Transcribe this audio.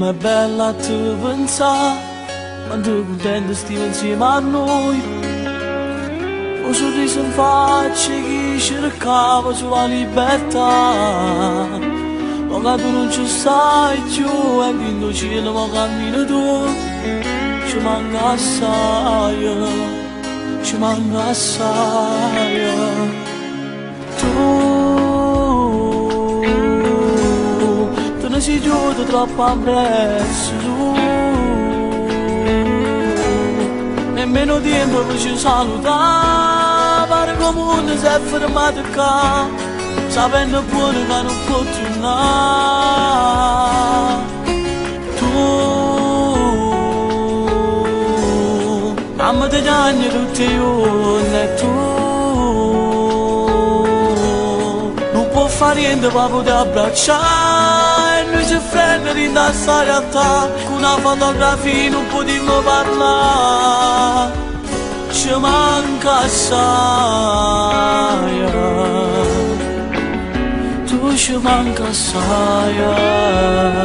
com'è bella te pensare, quanto contento stiamo insieme a noi. Un sorriso in faccia che cercava sulla libertà, ma che tu non ci stai più e quindi il cielo ma cammino tu. Ci manca assai, ci manca assai. Tu ne sei giunto troppo appresso, tu nemmeno tempo per ci salutare, pare come uno si è fermato qua, sapendo pure che non può tornare. Mamma ti piace tutti i giorni e tu non puoi fare niente per poter abbracciare, e noi ci frendiamo in questa realtà, con una fotografia non potremmo parlare, ci manca assai, tu ci manca assai.